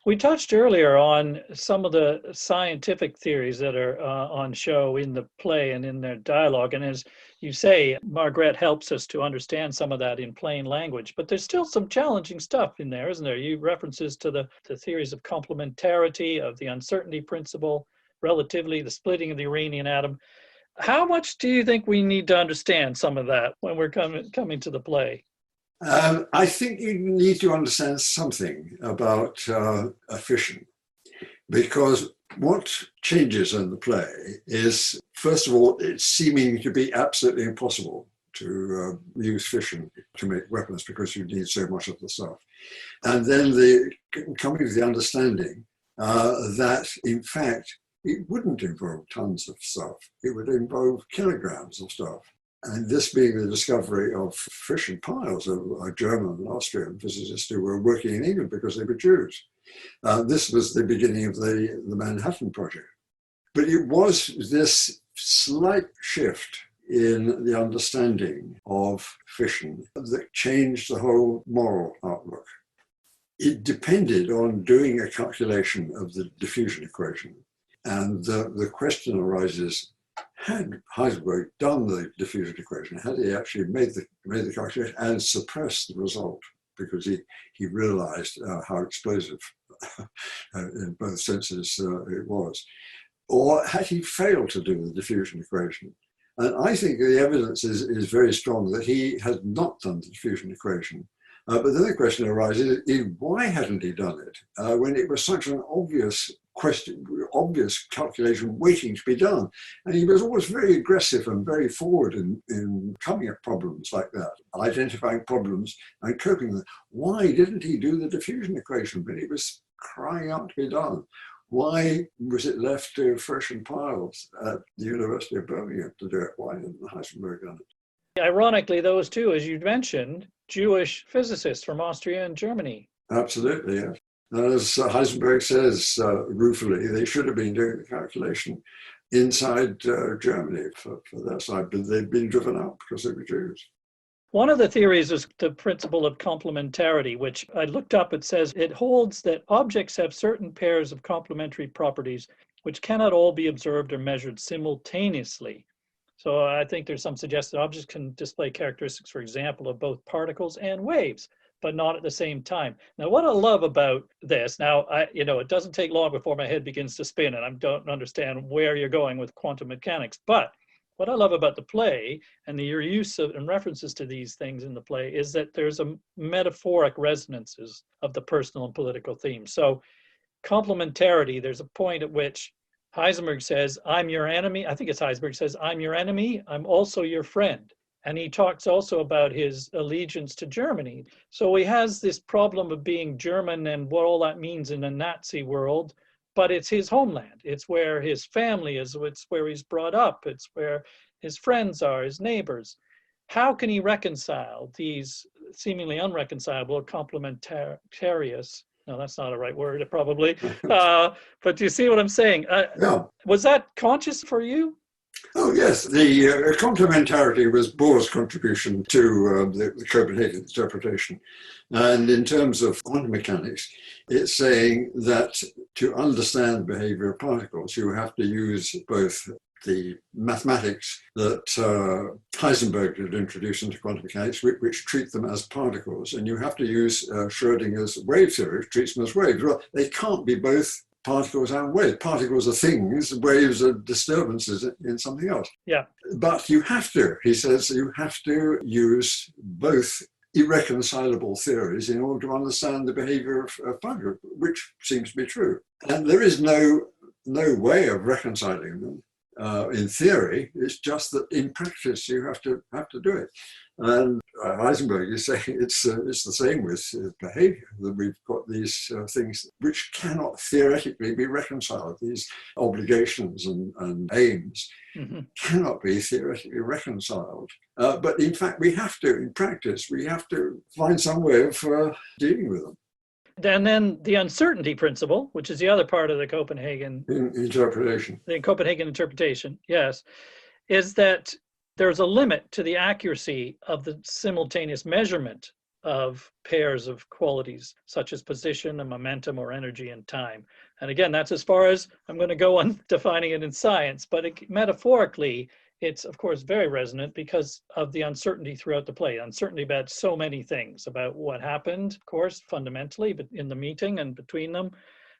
We touched earlier on some of the scientific theories that are on show in the play and in their dialogue. And as you say, Margaret helps us to understand some of that in plain language. But there's still some challenging stuff in there, isn't there? You references to the theories of complementarity, of the uncertainty principle, relativity, the splitting of the Uranian atom. How much do you think we need to understand some of that when we're coming to the play? I think you need to understand something about fission, because what changes in the play is, first of all, it's seeming to be absolutely impossible to use fission to make weapons because you need so much of the stuff. And then coming to the understanding that, in fact, it wouldn't involve tons of stuff. It would involve kilograms of stuff. And this being the discovery of fission piles of German and Austrian physicists who were working in England because they were Jews. This was the beginning of the Manhattan Project. But it was this slight shift in the understanding of fission that changed the whole moral outlook. It depended on doing a calculation of the diffusion equation. And the question arises, had Heisenberg done the diffusion equation, had he actually made the calculation and suppressed the result, because he realized how explosive in both senses it was, or had he failed to do the diffusion equation? And I think the evidence is very strong that he has not done the diffusion equation. But then the question arises, why hadn't he done it when it was such an obvious calculation waiting to be done? And he was always very aggressive and very forward in coming at problems like that, identifying problems and coping with them. Why didn't he do the diffusion equation when it was crying out to be done? Why was it left to Frisch and Piles at the University of Birmingham to do it? Why didn't Heisenberg done it? Ironically, those two, as you mentioned, Jewish physicists from Austria and Germany. Absolutely, yes. As Heisenberg says ruefully, they should have been doing the calculation inside Germany for their side, but they've been driven out because they were Jews. One of the theories is the principle of complementarity, which I looked up. It says it holds that objects have certain pairs of complementary properties which cannot all be observed or measured simultaneously. So I think there's some suggestion that objects can display characteristics, for example, of both particles and waves, but not at the same time. Now, what I love about this, now, it doesn't take long before my head begins to spin and I don't understand where you're going with quantum mechanics, but what I love about the play and your use of and references to these things in the play is that there's a metaphoric resonances of the personal and political themes. So complementarity, there's a point at which Heisenberg says, I'm your enemy. I think it's Heisenberg says, I'm your enemy. I'm also your friend. And he talks also about his allegiance to Germany. So he has this problem of being German and what all that means in a Nazi world, but it's his homeland. It's where his family is. It's where he's brought up. It's where his friends are, his neighbors. How can he reconcile these seemingly unreconcilable complementarious? No, that's not a right word, probably. But do you see what I'm saying? Yeah. Was that conscious for you? Oh, yes. The complementarity was Bohr's contribution to the Copenhagen interpretation. And in terms of quantum mechanics, it's saying that to understand the behavior of particles, you have to use both the mathematics that Heisenberg had introduced into quantum mechanics, which treat them as particles, and you have to use Schrödinger's wave theory, which treats them as waves. Well, they can't be both particles and waves. Particles are things, waves are disturbances in something else. Yeah. But you have to, he says, you have to use both irreconcilable theories in order to understand the behavior of particles, which seems to be true. And there is no way of reconciling them in theory. It's just that in practice you have to do it. And Heisenberg is saying it's the same with behavior, that we've got these things which cannot theoretically be reconciled. These obligations and aims cannot be theoretically reconciled. But in fact, we have to, in practice, we have to find some way of dealing with them. And then the uncertainty principle, which is the other part of the Copenhagen interpretation. The Copenhagen interpretation, yes, is that there's a limit to the accuracy of the simultaneous measurement of pairs of qualities, such as position and momentum or energy and time. And again, that's as far as I'm going to go on defining it in science, but metaphorically, it's of course very resonant because of the uncertainty throughout the play. Uncertainty about so many things, about what happened, of course, fundamentally, but in the meeting and between them,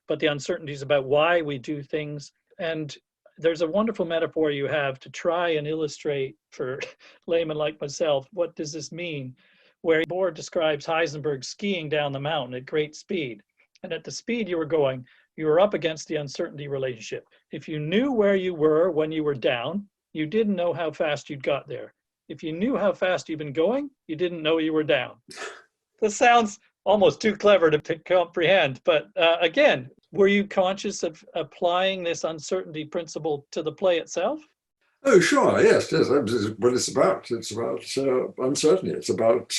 but the uncertainties about why we do things. And there's a wonderful metaphor you have to try and illustrate for laymen like myself, what does this mean? Where Bohr describes Heisenberg skiing down the mountain at great speed. And at the speed you were going, you were up against the uncertainty relationship. If you knew where you were when you were down, you didn't know how fast you'd got there. If you knew how fast you'd been going, you didn't know you were down. This sounds almost too clever to comprehend, but again, were you conscious of applying this uncertainty principle to the play itself? Oh, sure, yes. That's what it's about. It's about uncertainty. It's about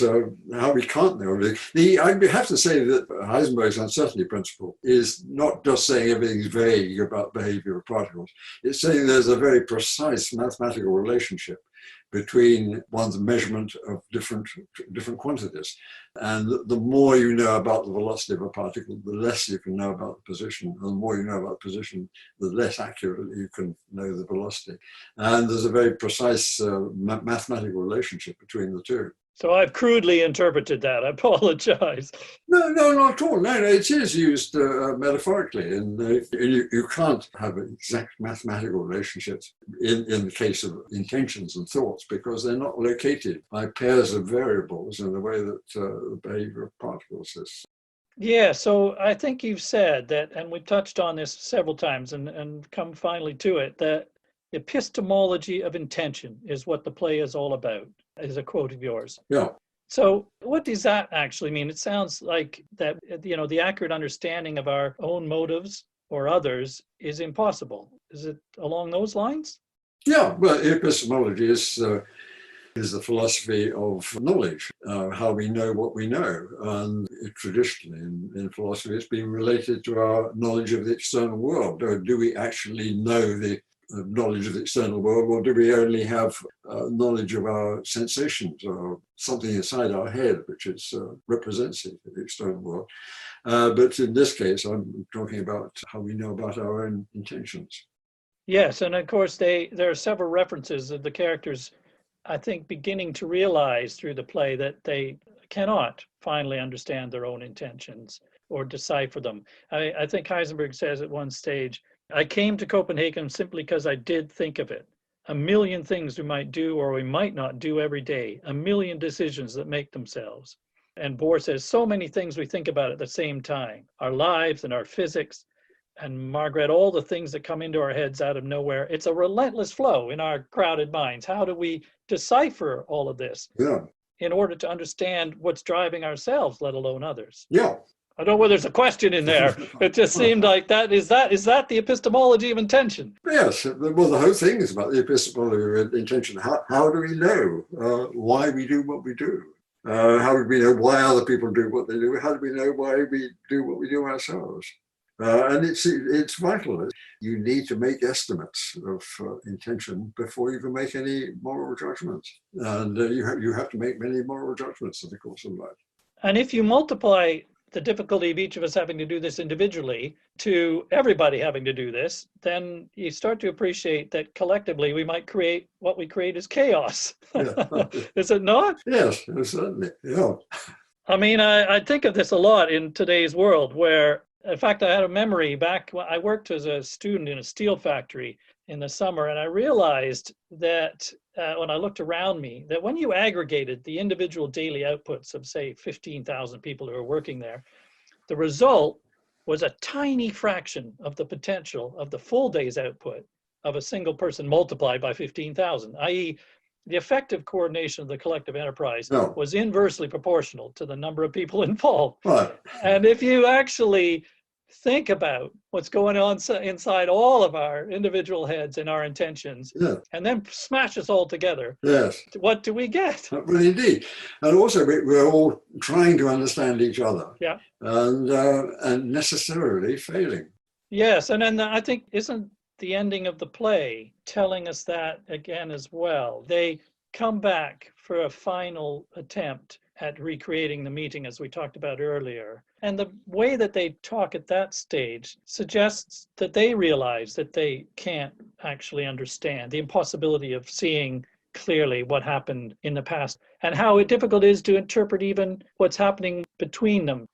how we can't know. I have to say that Heisenberg's uncertainty principle is not just saying everything's vague about behavior of particles. It's saying there's a very precise mathematical relationship between one's measurement of different quantities. And the more you know about the velocity of a particle, the less you can know about the position. And the more you know about the position, the less accurately you can know the velocity. And there's a very precise mathematical relationship between the two. So I've crudely interpreted that. I apologize. No, not at all. No, it is used metaphorically, and you can't have exact mathematical relationships in the case of intentions and thoughts because they're not located by pairs of variables in the way that the behavior of particles is. Yeah, so I think you've said that, and we've touched on this several times and come finally to it, that epistemology of intention is what the play is all about, is a quote of yours. Yeah. So what does that actually mean? It sounds like that, the accurate understanding of our own motives or others is impossible. Is it along those lines? Yeah, well, epistemology is the philosophy of knowledge, how we know what we know. And traditionally in philosophy, it's been related to our knowledge of the external world. Do we actually know the knowledge of the external world, or do we only have knowledge of our sensations or something inside our head which is representative of the external world? But in this case, I'm talking about how we know about our own intentions. Yes, and of course there are several references of the characters, I think, beginning to realize through the play that they cannot finally understand their own intentions or decipher them. I think Heisenberg says at one stage, I came to Copenhagen simply because I did think of it. A million things we might do or we might not do every day, a million decisions that make themselves. And Bohr says so many things we think about at the same time, our lives and our physics, and Margaret, all the things that come into our heads out of nowhere. It's a relentless flow in our crowded minds. How do we decipher all of this in order to understand what's driving ourselves, let alone others? Yeah. I don't know whether there's a question in there. It just seemed like that. Is that the epistemology of intention? Yes. Well, the whole thing is about the epistemology of intention. How do we know why we do what we do? How do we know why other people do what they do? How do we know why we do what we do ourselves? And it's vital. You need to make estimates of intention before you can make any moral judgments. And you have to make many moral judgments in the course of life. And if you multiply the difficulty of each of us having to do this individually to everybody having to do this, then you start to appreciate that collectively we might create what we create as chaos. Yeah. Is it not? Yes, certainly. Yeah. I mean, I think of this a lot in today's world where, in fact, I had a memory back when I worked as a student in a steel factory, in the summer, and I realized that when I looked around me, that when you aggregated the individual daily outputs of, say, 15,000 people who are working there, the result was a tiny fraction of the potential of the full day's output of a single person multiplied by 15,000, i.e., the effective coordination of the collective enterprise was inversely proportional to the number of people involved. Right. And if you actually think about what's going on inside all of our individual heads and our intentions, and then smash us all together, what do we get? Well, indeed. And also, we're all trying to understand each other, and necessarily failing. Yes, and then I think, isn't the ending of the play telling us that again as well? They come back for a final attempt at recreating the meeting, as we talked about earlier. And the way that they talk at that stage suggests that they realize that they can't actually understand the impossibility of seeing clearly what happened in the past and how difficult it is to interpret even what's happening between them.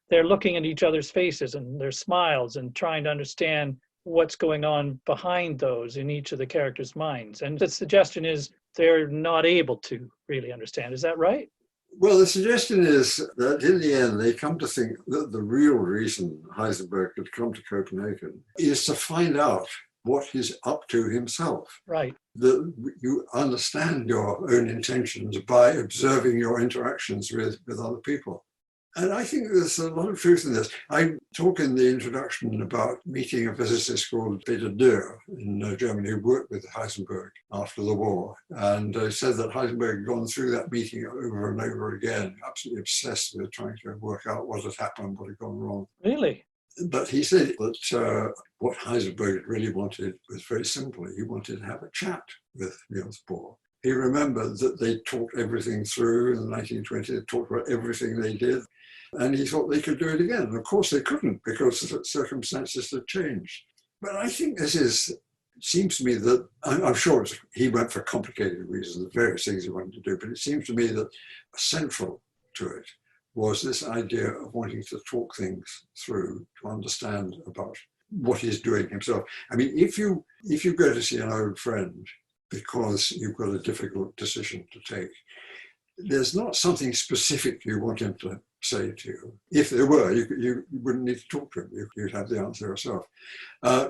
They're looking at each other's faces and their smiles and trying to understand what's going on behind those in each of the characters' minds. And the suggestion is they're not able to really understand. Is that right? Well, the suggestion is that in the end, they come to think that the real reason Heisenberg had come to Copenhagen is to find out what he's up to himself. Right. That you understand your own intentions by observing your interactions with other people. And I think there's a lot of truth in this. I talk in the introduction about meeting a physicist called Peter Dürr in Germany who worked with Heisenberg after the war. And said that Heisenberg had gone through that meeting over and over again, absolutely obsessed with trying to work out what had happened, what had gone wrong. Really? But he said that what Heisenberg really wanted was very simple. He wanted to have a chat with Niels Bohr. He remembered that they talked everything through in the 1920s, they talked about everything they did. And he thought they could do it again. And of course they couldn't because the circumstances had changed. But I think seems to me that, I'm sure he went for complicated reasons, the various things he wanted to do, but it seems to me that central to it was this idea of wanting to talk things through, to understand about what he's doing himself. I mean, if you go to see an old friend because you've got a difficult decision to take, there's not something specific you want him to say to you. If there were, you wouldn't need to talk to him. You'd have the answer yourself.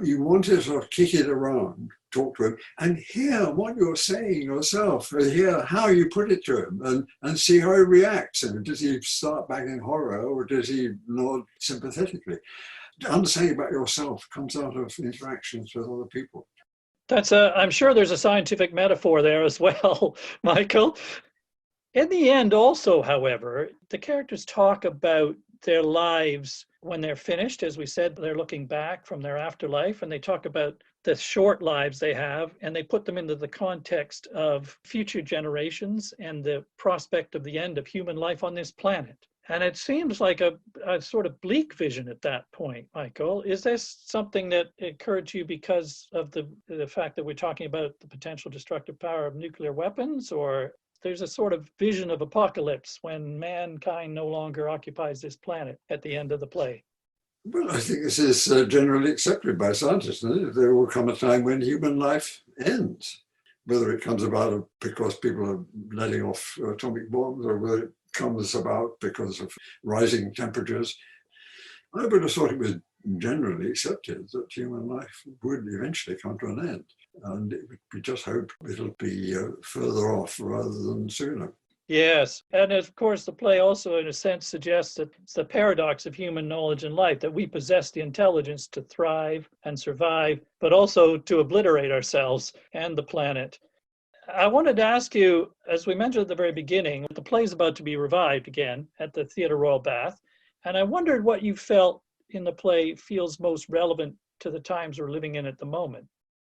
You want to sort of kick it around, talk to him, and hear what you're saying yourself, or hear how you put it to him, and see how he reacts. And does he start back in horror, or does he nod sympathetically? Understanding about yourself comes out of interactions with other people. I'm sure there's a scientific metaphor there as well, Michael. In the end also, however, the characters talk about their lives when they're finished. As we said, they're looking back from their afterlife, and they talk about the short lives they have, and they put them into the context of future generations and the prospect of the end of human life on this planet. And it seems like a sort of bleak vision at that point, Michael. Is this something that occurred to you because of the fact that we're talking about the potential destructive power of nuclear weapons, or there's a sort of vision of apocalypse when mankind no longer occupies this planet at the end of the play? Well, I think this is generally accepted by scientists. There will come a time when human life ends, whether it comes about because people are letting off atomic bombs or whether it comes about because of rising temperatures. I would have thought it was generally accepted that human life would eventually come to an end. And we just hope it'll be further off rather than sooner. Yes. And of course, the play also, in a sense, suggests that it's the paradox of human knowledge and life, that we possess the intelligence to thrive and survive, but also to obliterate ourselves and the planet. I wanted to ask you, as we mentioned at the very beginning, the play is about to be revived again at the Theatre Royal Bath. And I wondered what you felt in the play feels most relevant to the times we're living in at the moment.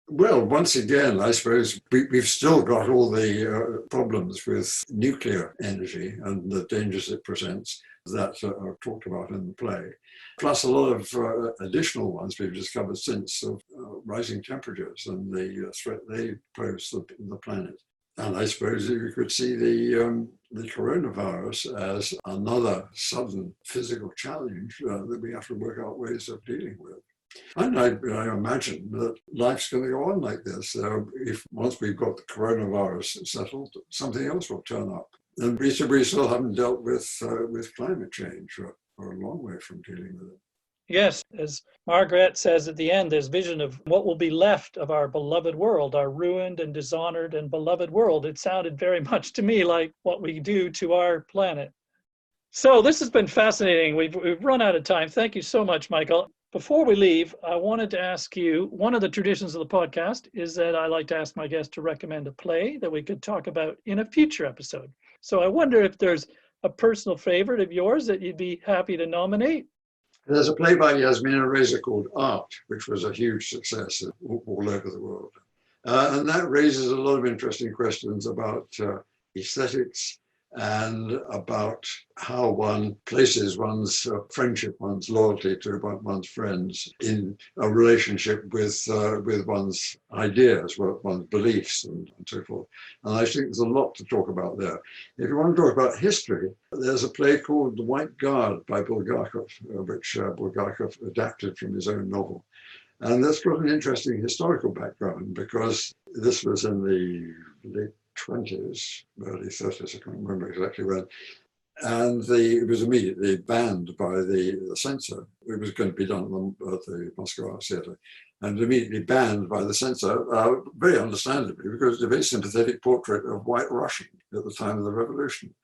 Well, once again, I suppose we've still got all the problems with nuclear energy and the dangers it presents that are talked about in the play, plus a lot of additional ones we've discovered since of rising temperatures and the threat they pose to the planet. And I suppose you could see the coronavirus as another sudden physical challenge that we have to work out ways of dealing with. And I imagine that life's going to go on like this. If once we've got the coronavirus settled, something else will turn up. And we still haven't dealt with climate change. We're a long way from dealing with it. Yes, as Margaret says at the end, there's vision of what will be left of our beloved world, our ruined and dishonored and beloved world. It sounded very much to me like what we do to our planet. So this has been fascinating. We've run out of time. Thank you so much, Michael. Before we leave, I wanted to ask you, one of the traditions of the podcast is that I like to ask my guests to recommend a play that we could talk about in a future episode. So I wonder if there's a personal favorite of yours that you'd be happy to nominate. There's a play by Yasmina Reza called Art, which was a huge success all over the world. And that raises a lot of interesting questions about aesthetics and about how one places one's friendship, one's loyalty to one's friends in a relationship with one's ideas, one's beliefs and so forth. And I think there's a lot to talk about there. If you want to talk about history, there's a play called The White Guard by Bulgakov, which Bulgakov adapted from his own novel. And that's got an interesting historical background because this was in the late 20s, early 30s, I can't remember exactly when. And it was immediately banned by the censor. It was going to be done at the Moscow Art Theatre, and immediately banned by the censor, very understandably, because it's a very sympathetic portrait of White Russia at the time of the revolution.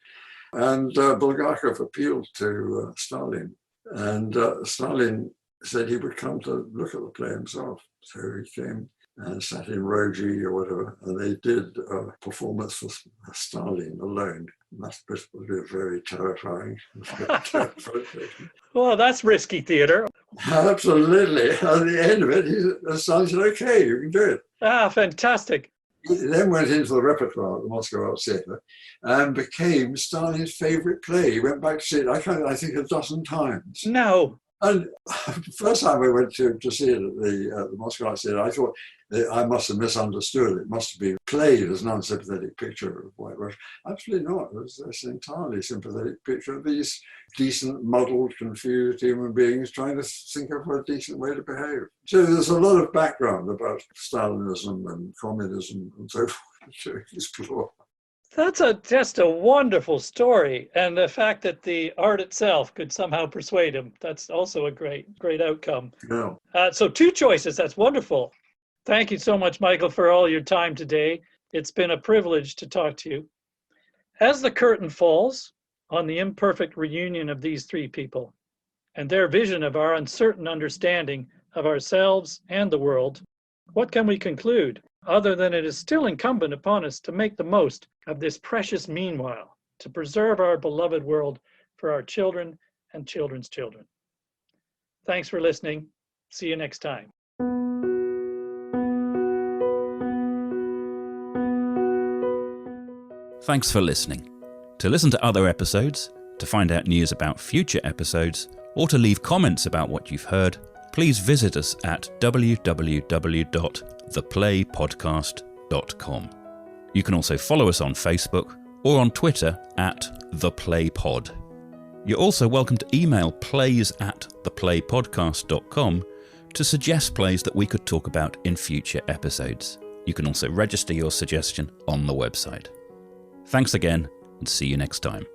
And Bulgakov appealed to Stalin, and Stalin said he would come to look at the play himself. So he came and sat in Roji or whatever, and they did a performance for Stalin alone. That was very terrifying. Well, that's risky theatre. Absolutely. At the end of it, Stalin said, okay, you can do it. Ah, fantastic. He then went into the repertoire at the Moscow Art Theatre and became Stalin's favorite play. He went back to see it, I think, a dozen times. No. And the first time I went to see it at the Moscow Art Theatre, I thought I must have misunderstood. It must have been played as an unsympathetic picture of White Russia. Absolutely not. It was an entirely sympathetic picture of these decent, muddled, confused human beings trying to think of a decent way to behave. So there's a lot of background about Stalinism and communism and so forth to explore. That's just a wonderful story. And the fact that the art itself could somehow persuade him, that's also a great outcome. Yeah. So 2 choices, that's wonderful. Thank you so much, Michael, for all your time today. It's been a privilege to talk to you. As the curtain falls on the imperfect reunion of these 3 people and their vision of our uncertain understanding of ourselves and the world, what can we conclude? Other than it is still incumbent upon us to make the most of this precious meanwhile, to preserve our beloved world for our children and children's children. Thanks for listening. See you next time. Thanks for listening. To listen to other episodes, to find out news about future episodes, or to leave comments about what you've heard, please visit us at www.theplaypodcast.com. You can also follow us on Facebook or on Twitter at theplaypod. You're also welcome to email plays@theplaypodcast.com to suggest plays that we could talk about in future episodes. You can also register your suggestion on the website. Thanks again, and see you next time.